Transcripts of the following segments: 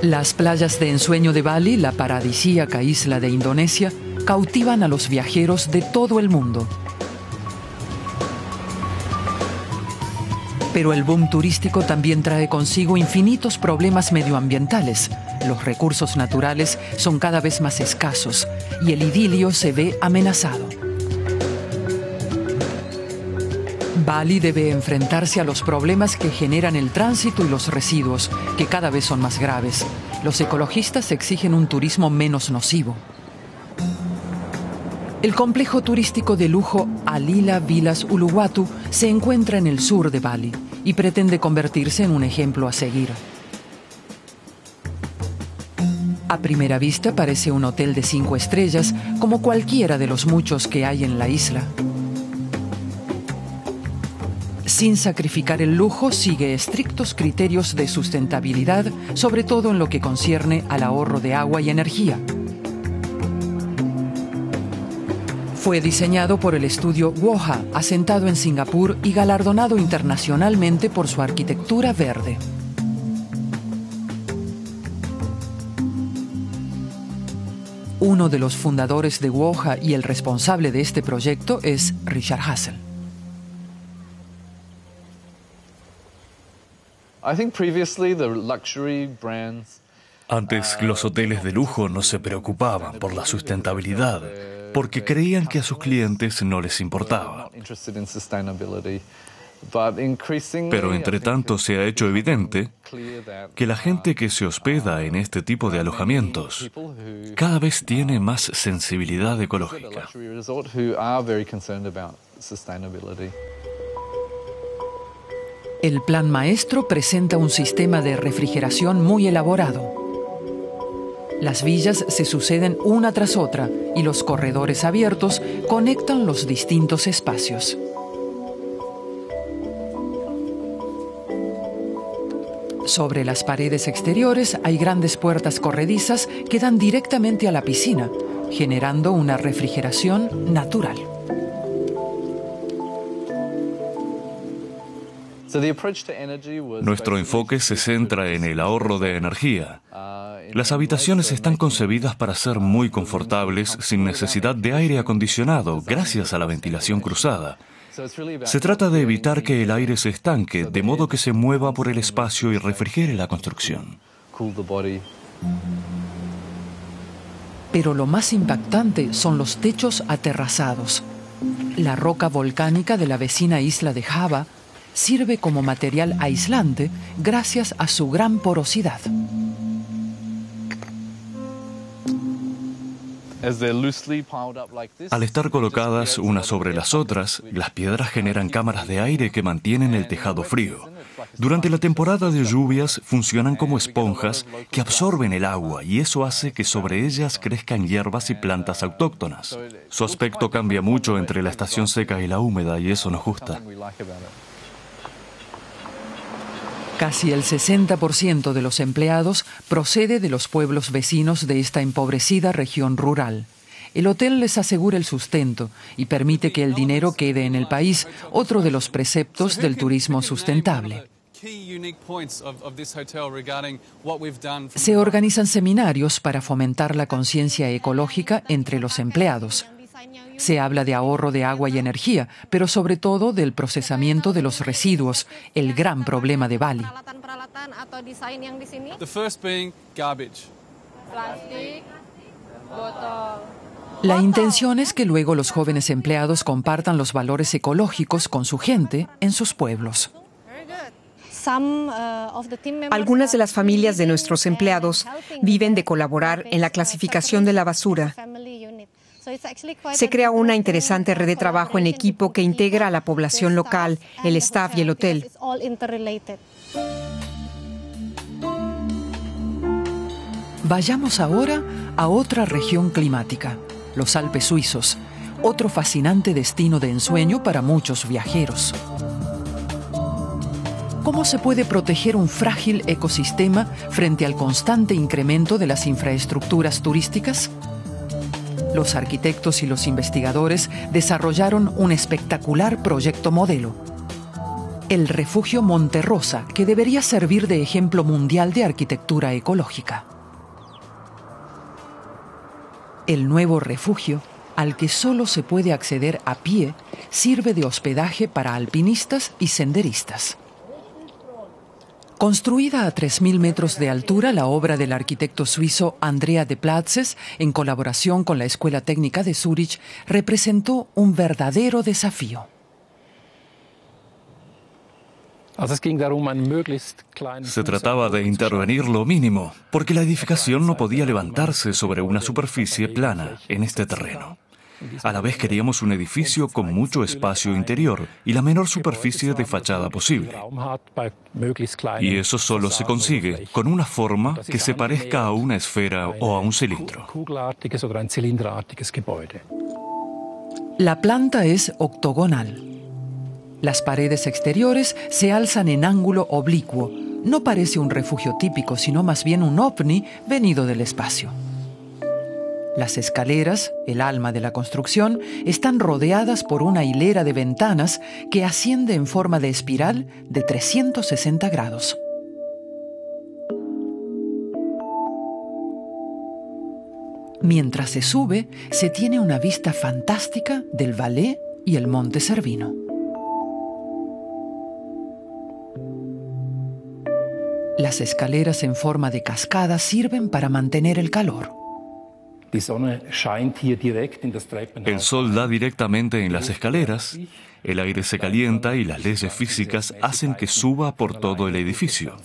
Las playas de ensueño de Bali, la paradisíaca isla de Indonesia, cautivan a los viajeros de todo el mundo. Pero el boom turístico también trae consigo infinitos problemas medioambientales. Los recursos naturales son cada vez más escasos y el idilio se ve amenazado. Bali debe enfrentarse a los problemas que generan el tránsito y los residuos, que cada vez son más graves. Los ecologistas exigen un turismo menos nocivo. El complejo turístico de lujo Alila Villas Uluwatu se encuentra en el sur de Bali y pretende convertirse en un ejemplo a seguir. A primera vista parece un hotel de 5 estrellas, como cualquiera de los muchos que hay en la isla. Sin sacrificar el lujo, sigue estrictos criterios de sustentabilidad, sobre todo en lo que concierne al ahorro de agua y energía. Fue diseñado por el estudio Woha, asentado en Singapur y galardonado internacionalmente por su arquitectura verde. Uno de los fundadores de Woha y el responsable de este proyecto es Richard Hassel. Antes, los hoteles de lujo no se preocupaban por la sustentabilidad, porque creían que a sus clientes no les importaba. Pero entre tanto se ha hecho evidente que la gente que se hospeda en este tipo de alojamientos cada vez tiene más sensibilidad ecológica. El plan maestro presenta un sistema de refrigeración muy elaborado. Las villas se suceden una tras otra y los corredores abiertos conectan los distintos espacios. Sobre las paredes exteriores hay grandes puertas corredizas que dan directamente a la piscina, generando una refrigeración natural. Nuestro enfoque se centra en el ahorro de energía. Las habitaciones están concebidas para ser muy confortables sin necesidad de aire acondicionado, gracias a la ventilación cruzada. Se trata de evitar que el aire se estanque, de modo que se mueva por el espacio y refrigere la construcción. Pero lo más impactante son los techos aterrazados. La roca volcánica de la vecina isla de Java sirve como material aislante gracias a su gran porosidad. Al estar colocadas unas sobre las otras, las piedras generan cámaras de aire que mantienen el tejado frío. Durante la temporada de lluvias funcionan como esponjas que absorben el agua y eso hace que sobre ellas crezcan hierbas y plantas autóctonas. Su aspecto cambia mucho entre la estación seca y la húmeda y eso nos gusta. Casi el 60% de los empleados procede de los pueblos vecinos de esta empobrecida región rural. El hotel les asegura el sustento y permite que el dinero quede en el país, otro de los preceptos del turismo sustentable. Se organizan seminarios para fomentar la conciencia ecológica entre los empleados. Se habla de ahorro de agua y energía, pero sobre todo del procesamiento de los residuos, el gran problema de Bali. La intención es que luego los jóvenes empleados compartan los valores ecológicos con su gente en sus pueblos. Algunas de las familias de nuestros empleados viven de colaborar en la clasificación de la basura. Se crea una interesante red de trabajo en equipo que integra a la población local, el staff y el hotel. Vayamos ahora a otra región climática, los Alpes suizos, otro fascinante destino de ensueño para muchos viajeros. ¿Cómo se puede proteger un frágil ecosistema frente al constante incremento de las infraestructuras turísticas? Los arquitectos y los investigadores desarrollaron un espectacular proyecto modelo. El refugio Monte Rosa, que debería servir de ejemplo mundial de arquitectura ecológica. El nuevo refugio, al que solo se puede acceder a pie, sirve de hospedaje para alpinistas y senderistas. Construida a 3.000 metros de altura, la obra del arquitecto suizo Andrea de Platzes, en colaboración con la Escuela Técnica de Zúrich, representó un verdadero desafío. Se trataba de intervenir lo mínimo, porque la edificación no podía levantarse sobre una superficie plana en este terreno. A la vez queríamos un edificio con mucho espacio interior y la menor superficie de fachada posible. Y eso solo se consigue con una forma que se parezca a una esfera o a un cilindro. La planta es octogonal. Las paredes exteriores se alzan en ángulo oblicuo. No parece un refugio típico, sino más bien un ovni venido del espacio. Las escaleras, el alma de la construcción, están rodeadas por una hilera de ventanas que asciende en forma de espiral de 360 grados. Mientras se sube, se tiene una vista fantástica del Valais y el Monte Cervino. Las escaleras en forma de cascada sirven para mantener el calor. El sol da directamente en las escaleras, el aire se calienta y las leyes físicas hacen que suba por todo el edificio.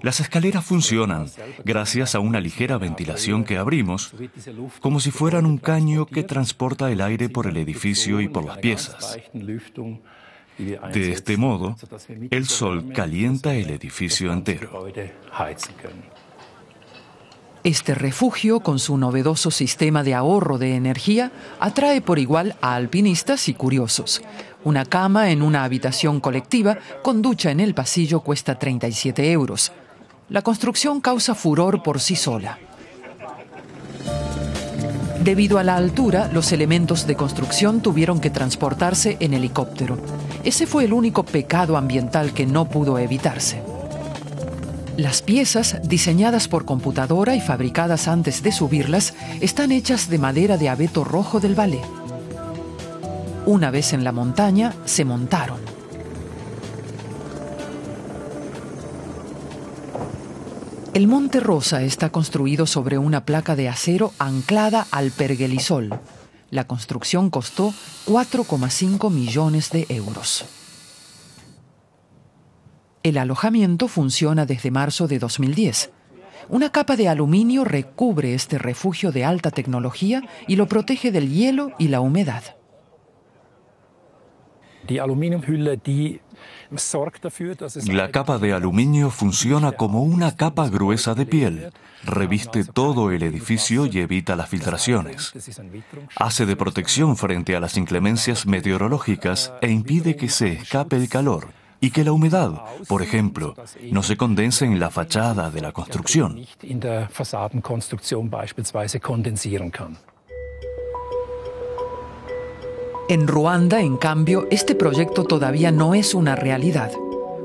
Las escaleras funcionan gracias a una ligera ventilación que abrimos, como si fueran un caño que transporta el aire por el edificio y por las piezas. De este modo, el sol calienta el edificio entero. Este refugio, con su novedoso sistema de ahorro de energía, atrae por igual a alpinistas y curiosos. Una cama en una habitación colectiva con ducha en el pasillo cuesta 37 euros. La construcción causa furor por sí sola. Debido a la altura, los elementos de construcción tuvieron que transportarse en helicóptero. Ese fue el único pecado ambiental que no pudo evitarse. Las piezas, diseñadas por computadora y fabricadas antes de subirlas, están hechas de madera de abeto rojo del Valais. Una vez en la montaña, se montaron. El Monte Rosa está construido sobre una placa de acero anclada al pergelisol. La construcción costó 4,5 millones de euros. El alojamiento funciona desde marzo de 2010. Una capa de aluminio recubre este refugio de alta tecnología y lo protege del hielo y la humedad. La capa de aluminio funciona como una capa gruesa de piel. Reviste todo el edificio y evita las filtraciones. Hace de protección frente a las inclemencias meteorológicas e impide que se escape el calor y que la humedad, por ejemplo, no se condense en la fachada de la construcción. En Ruanda, en cambio, este proyecto todavía no es una realidad.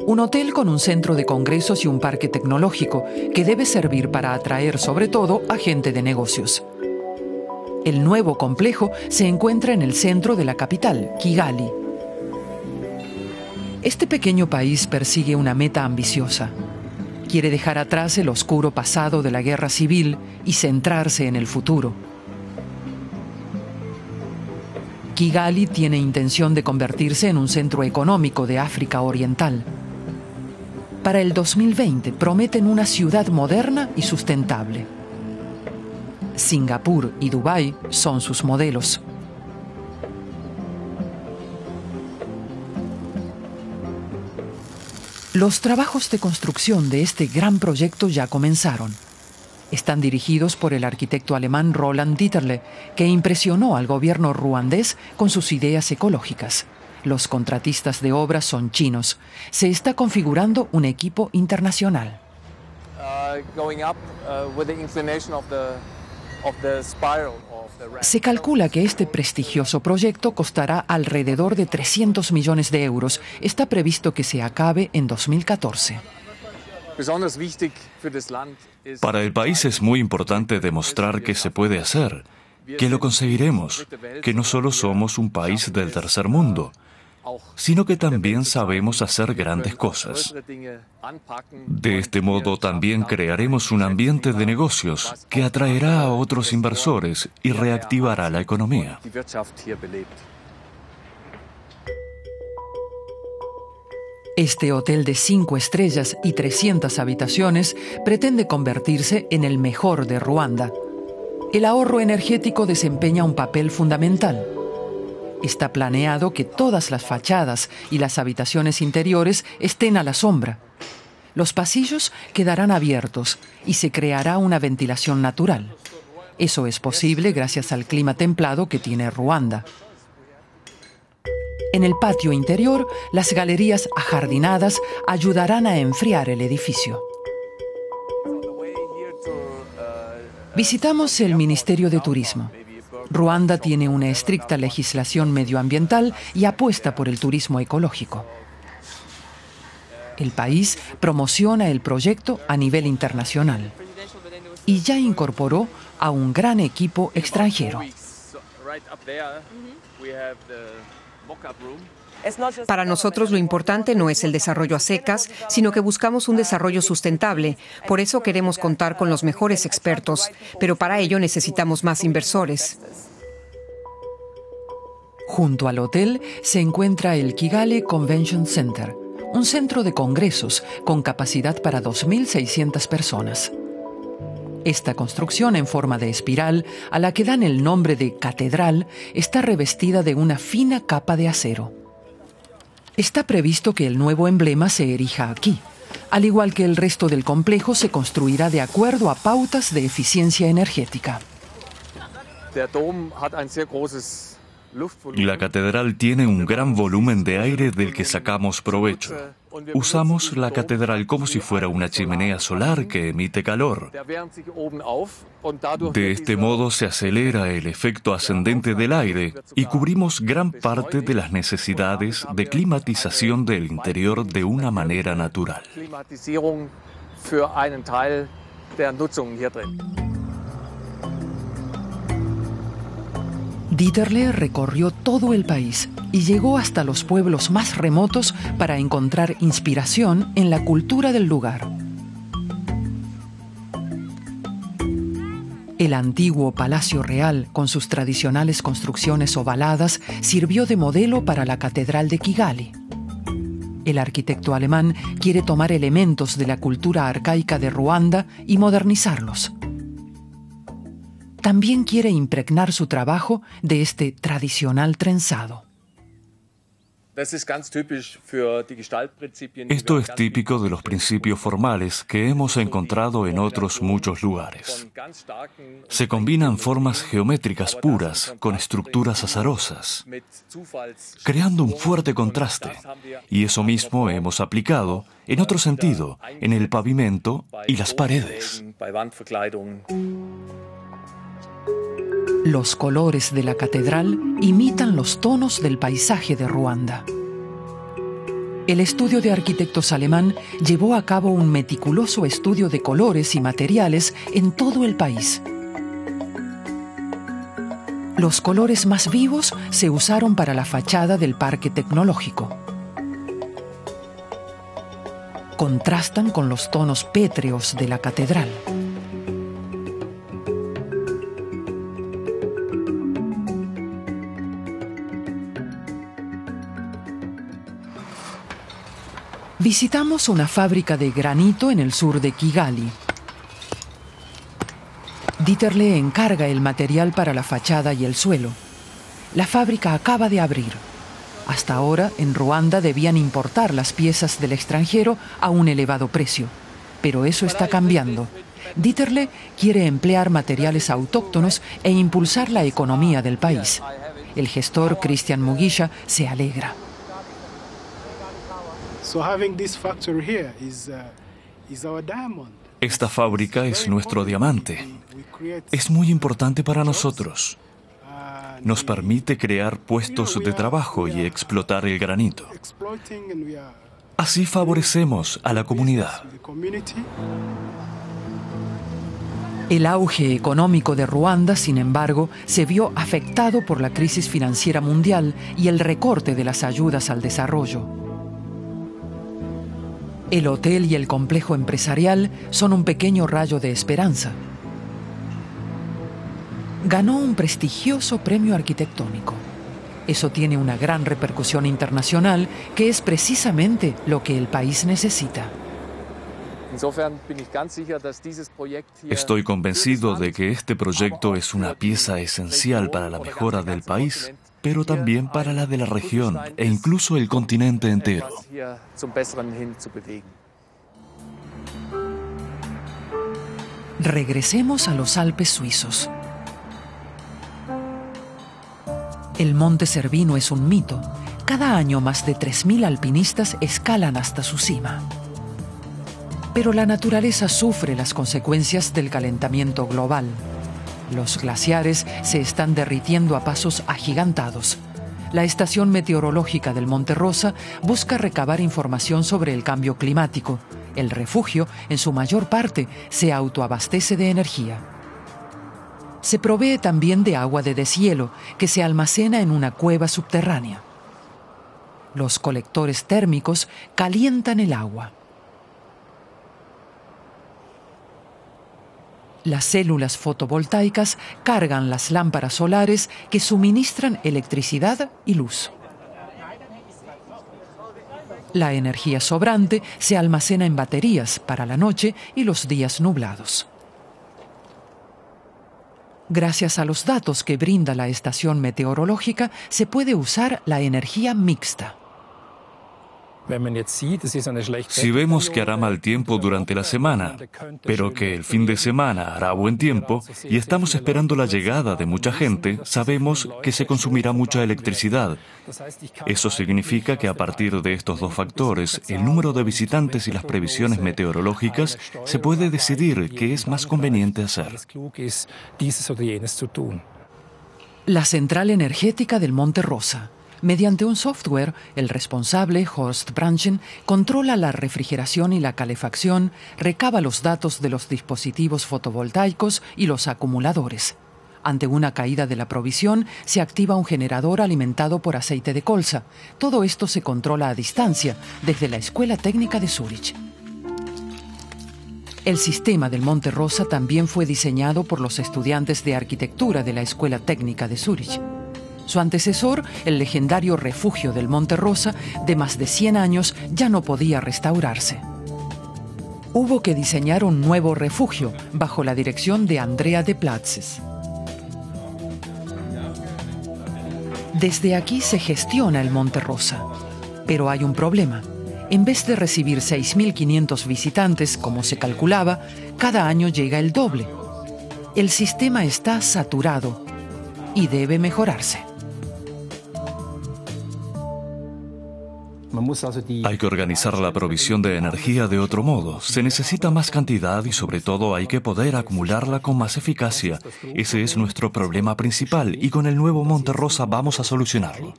Un hotel con un centro de congresos y un parque tecnológico que debe servir para atraer sobre todo a gente de negocios. El nuevo complejo se encuentra en el centro de la capital, Kigali. Este pequeño país persigue una meta ambiciosa. Quiere dejar atrás el oscuro pasado de la guerra civil y centrarse en el futuro. Kigali tiene intención de convertirse en un centro económico de África Oriental. Para el 2020 prometen una ciudad moderna y sustentable. Singapur y Dubái son sus modelos. Los trabajos de construcción de este gran proyecto ya comenzaron. Están dirigidos por el arquitecto alemán Roland Dieterle, que impresionó al gobierno ruandés con sus ideas ecológicas. Los contratistas de obras son chinos. Se está configurando un equipo internacional. Se calcula que este prestigioso proyecto costará alrededor de 300 millones de euros. Está previsto que se acabe en 2014. Para el país es muy importante demostrar que se puede hacer, que lo conseguiremos, que no solo somos un país del tercer mundo, sino que también sabemos hacer grandes cosas. De este modo también crearemos un ambiente de negocios que atraerá a otros inversores y reactivará la economía. Este hotel de 5 estrellas y 300 habitaciones pretende convertirse en el mejor de Ruanda. El ahorro energético desempeña un papel fundamental. Está planeado que todas las fachadas y las habitaciones interiores estén a la sombra. Los pasillos quedarán abiertos y se creará una ventilación natural. Eso es posible gracias al clima templado que tiene Ruanda. En el patio interior, las galerías ajardinadas ayudarán a enfriar el edificio. Visitamos el Ministerio de Turismo. Ruanda tiene una estricta legislación medioambiental y apuesta por el turismo ecológico. El país promociona el proyecto a nivel internacional y ya incorporó a un gran equipo extranjero. Para nosotros lo importante no es el desarrollo a secas, sino que buscamos un desarrollo sustentable. Por eso queremos contar con los mejores expertos, pero para ello necesitamos más inversores. Junto al hotel se encuentra el Kigali Convention Center, un centro de congresos con capacidad para 2.600 personas. Esta construcción en forma de espiral, a la que dan el nombre de catedral, está revestida de una fina capa de acero. Está previsto que el nuevo emblema se erija aquí. Al igual que el resto del complejo, se construirá de acuerdo a pautas de eficiencia energética. La catedral tiene un gran volumen de aire del que sacamos provecho. Usamos la catedral como si fuera una chimenea solar que emite calor. De este modo se acelera el efecto ascendente del aire y cubrimos gran parte de las necesidades de climatización del interior de una manera natural. Dieterle recorrió todo el país y llegó hasta los pueblos más remotos para encontrar inspiración en la cultura del lugar. El antiguo Palacio Real, con sus tradicionales construcciones ovaladas, sirvió de modelo para la Catedral de Kigali. El arquitecto alemán quiere tomar elementos de la cultura arcaica de Ruanda y modernizarlos. También quiere impregnar su trabajo de este tradicional trenzado. Esto es típico de los principios formales que hemos encontrado en otros muchos lugares. Se combinan formas geométricas puras con estructuras azarosas, creando un fuerte contraste. Y eso mismo hemos aplicado, en otro sentido, en el pavimento y las paredes. Los colores de la catedral imitan los tonos del paisaje de Ruanda. El estudio de arquitectos alemán llevó a cabo un meticuloso estudio de colores y materiales en todo el país. Los colores más vivos se usaron para la fachada del parque tecnológico. Contrastan con los tonos pétreos de la catedral. Visitamos una fábrica de granito en el sur de Kigali. Dieterle encarga el material para la fachada y el suelo. La fábrica acaba de abrir. Hasta ahora, en Ruanda debían importar las piezas del extranjero a un elevado precio. Pero eso está cambiando. Dieterle quiere emplear materiales autóctonos e impulsar la economía del país. El gestor Christian Mugisha se alegra. Esta fábrica es nuestro diamante. es muy importante para nosotros. Nos permite crear puestos de trabajo y explotar el granito. Así favorecemos a la comunidad. El auge económico de Ruanda, sin embargo, se vio afectado por la crisis financiera mundial y el recorte de las ayudas al desarrollo. El hotel y el complejo empresarial son un pequeño rayo de esperanza. Ganó un prestigioso premio arquitectónico. Eso tiene una gran repercusión internacional, que es precisamente lo que el país necesita. Estoy convencido de que este proyecto es una pieza esencial para la mejora del país, pero también para la de la región e incluso el continente entero. Regresemos a los Alpes suizos. El Monte Cervino es un mito. Cada año más de 3.000 alpinistas escalan hasta su cima. Pero la naturaleza sufre las consecuencias del calentamiento global. Los glaciares se están derritiendo a pasos agigantados. La estación meteorológica del Monte Rosa busca recabar información sobre el cambio climático. El refugio, en su mayor parte, se autoabastece de energía. Se provee también de agua de deshielo, que se almacena en una cueva subterránea. Los colectores térmicos calientan el agua. Las células fotovoltaicas cargan las lámparas solares que suministran electricidad y luz. La energía sobrante se almacena en baterías para la noche y los días nublados. Gracias a los datos que brinda la estación meteorológica, se puede usar la energía mixta. Si vemos que hará mal tiempo durante la semana, pero que el fin de semana hará buen tiempo y estamos esperando la llegada de mucha gente, sabemos que se consumirá mucha electricidad. Eso significa que a partir de estos dos factores, el número de visitantes y las previsiones meteorológicas, se puede decidir qué es más conveniente hacer. La central energética del Monte Rosa. Mediante un software, el responsable, Horst Branchen, controla la refrigeración y la calefacción, recaba los datos de los dispositivos fotovoltaicos y los acumuladores. Ante una caída de la provisión, se activa un generador alimentado por aceite de colza. Todo esto se controla a distancia, desde la Escuela Técnica de Zúrich. El sistema del Monte Rosa también fue diseñado por los estudiantes de arquitectura de la Escuela Técnica de Zúrich. Su antecesor, el legendario refugio del Monte Rosa, de más de 100 años, ya no podía restaurarse. Hubo que diseñar un nuevo refugio bajo la dirección de Andrea de Platzes. Desde aquí se gestiona el Monte Rosa, pero hay un problema. En vez de recibir 6.500 visitantes, como se calculaba, cada año llega el doble. El sistema está saturado y debe mejorarse. Hay que organizar la provisión de energía de otro modo. Se necesita más cantidad y sobre todo hay que poder acumularla con más eficacia. Ese es nuestro problema principal y con el nuevo Monte Rosa vamos a solucionarlo.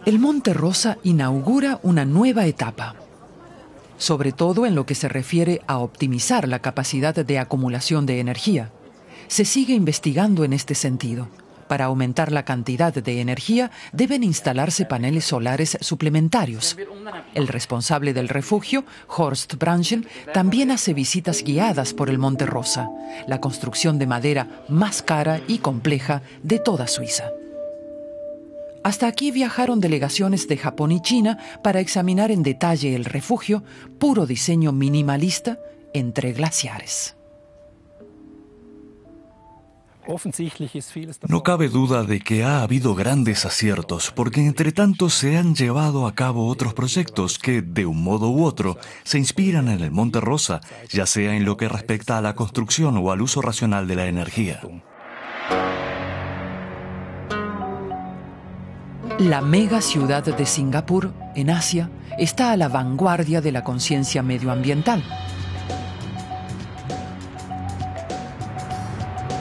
El Monte Rosa inaugura una nueva etapa, sobre todo en lo que se refiere a optimizar la capacidad de acumulación de energía. Se sigue investigando en este sentido. Para aumentar la cantidad de energía, deben instalarse paneles solares suplementarios. El responsable del refugio, Horst Branchen, también hace visitas guiadas por el Monte Rosa, la construcción de madera más cara y compleja de toda Suiza. Hasta aquí viajaron delegaciones de Japón y China para examinar en detalle el refugio, puro diseño minimalista entre glaciares. No cabe duda de que ha habido grandes aciertos, porque entre tanto se han llevado a cabo otros proyectos que, de un modo u otro, se inspiran en el Monte Rosa, ya sea en lo que respecta a la construcción o al uso racional de la energía. La mega ciudad de Singapur, en Asia, está a la vanguardia de la conciencia medioambiental.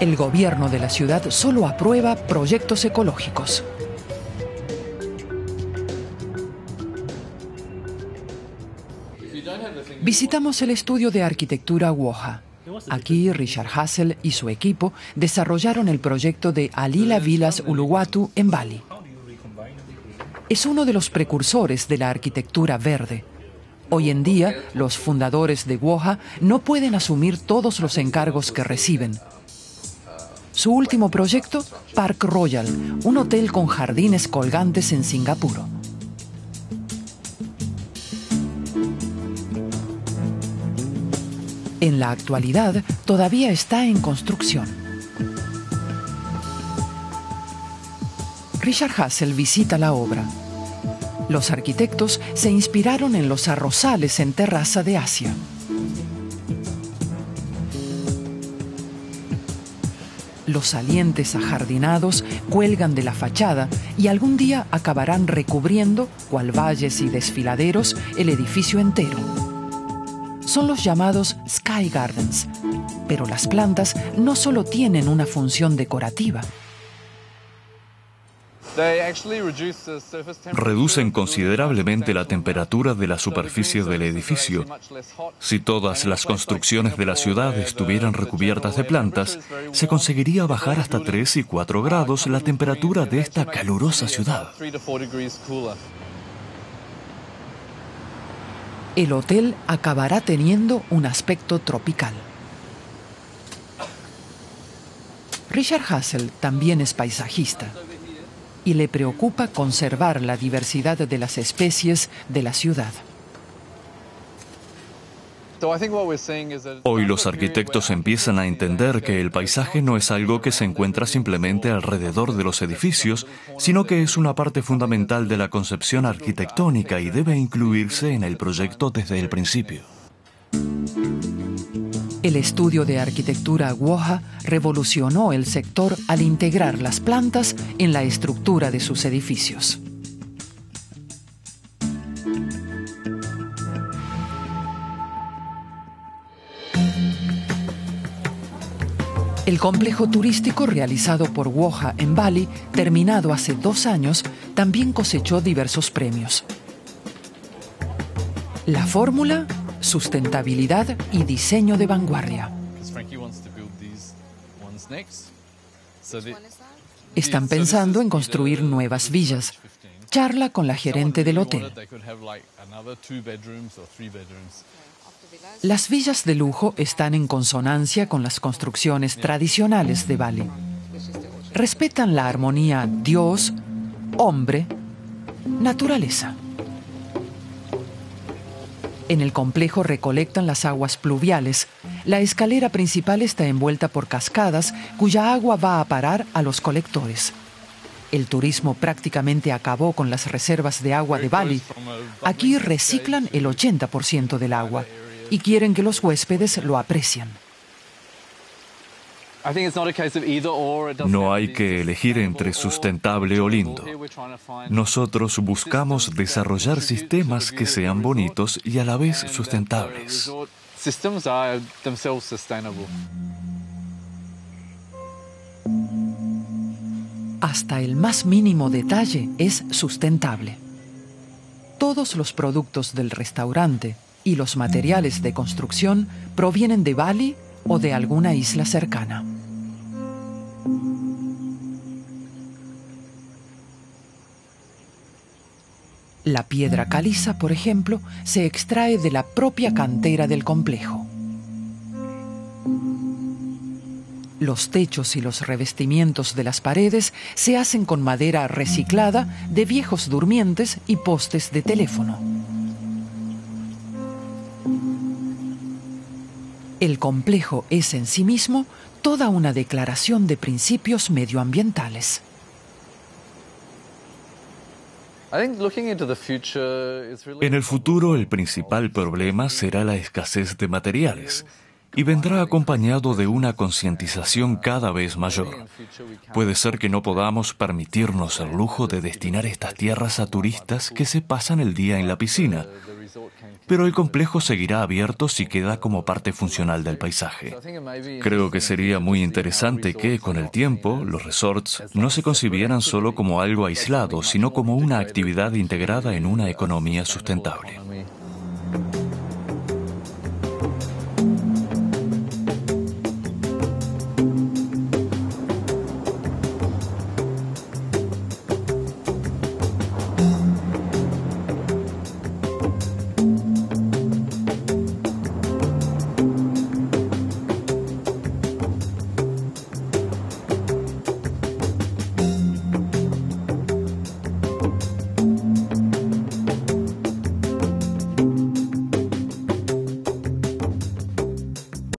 El gobierno de la ciudad solo aprueba proyectos ecológicos. Visitamos el estudio de arquitectura WOHA. Aquí Richard Hassel y su equipo desarrollaron el proyecto de Alila Villas Uluwatu en Bali. Es uno de los precursores de la arquitectura verde. Hoy en día, los fundadores de WOHA no pueden asumir todos los encargos que reciben. Su último proyecto, Park Royal, un hotel con jardines colgantes en Singapur. En la actualidad, todavía está en construcción. Richard Hassel visita la obra. Los arquitectos se inspiraron en los arrozales en terraza de Asia. Los salientes ajardinados cuelgan de la fachada y algún día acabarán recubriendo, cual valles y desfiladeros, el edificio entero. Son los llamados Sky Gardens, pero las plantas no solo tienen una función decorativa. Reducen considerablemente la temperatura de la superficie del edificio. Si todas las construcciones de la ciudad estuvieran recubiertas de plantas, se conseguiría bajar hasta 3 y 4 grados la temperatura de esta calurosa ciudad. El hotel acabará teniendo un aspecto tropical. Richard Hassel también es paisajista y le preocupa conservar la diversidad de las especies de la ciudad. Hoy los arquitectos empiezan a entender que el paisaje no es algo que se encuentra simplemente alrededor de los edificios, sino que es una parte fundamental de la concepción arquitectónica y debe incluirse en el proyecto desde el principio. El estudio de arquitectura WOHA revolucionó el sector al integrar las plantas en la estructura de sus edificios. El complejo turístico realizado por WOHA en Bali, terminado hace 2 años, también cosechó diversos premios. La fórmula: sustentabilidad y diseño de vanguardia. Están pensando en construir nuevas villas. Charla con la gerente del hotel. Las villas de lujo están en consonancia con las construcciones tradicionales de Bali. Respetan la armonía Dios, hombre, naturaleza. En el complejo recolectan las aguas pluviales. La escalera principal está envuelta por cascadas cuya agua va a parar a los colectores. El turismo prácticamente acabó con las reservas de agua de Bali. Aquí reciclan el 80% del agua y quieren que los huéspedes lo aprecien. No hay que elegir entre sustentable o lindo. Nosotros buscamos desarrollar sistemas que sean bonitos y a la vez sustentables. Hasta el más mínimo detalle es sustentable. Todos los productos del restaurante y los materiales de construcción provienen de Bali o de alguna isla cercana. La piedra caliza, por ejemplo, se extrae de la propia cantera del complejo. Los techos y los revestimientos de las paredes se hacen con madera reciclada de viejos durmientes y postes de teléfono. El complejo es en sí mismo toda una declaración de principios medioambientales. En el futuro, el principal problema será la escasez de materiales y vendrá acompañado de una concientización cada vez mayor. Puede ser que no podamos permitirnos el lujo de destinar estas tierras a turistas que se pasan el día en la piscina, Pero el complejo seguirá abierto si queda como parte funcional del paisaje. Creo que sería muy interesante que, con el tiempo, los resorts no se concibieran solo como algo aislado, sino como una actividad integrada en una economía sustentable.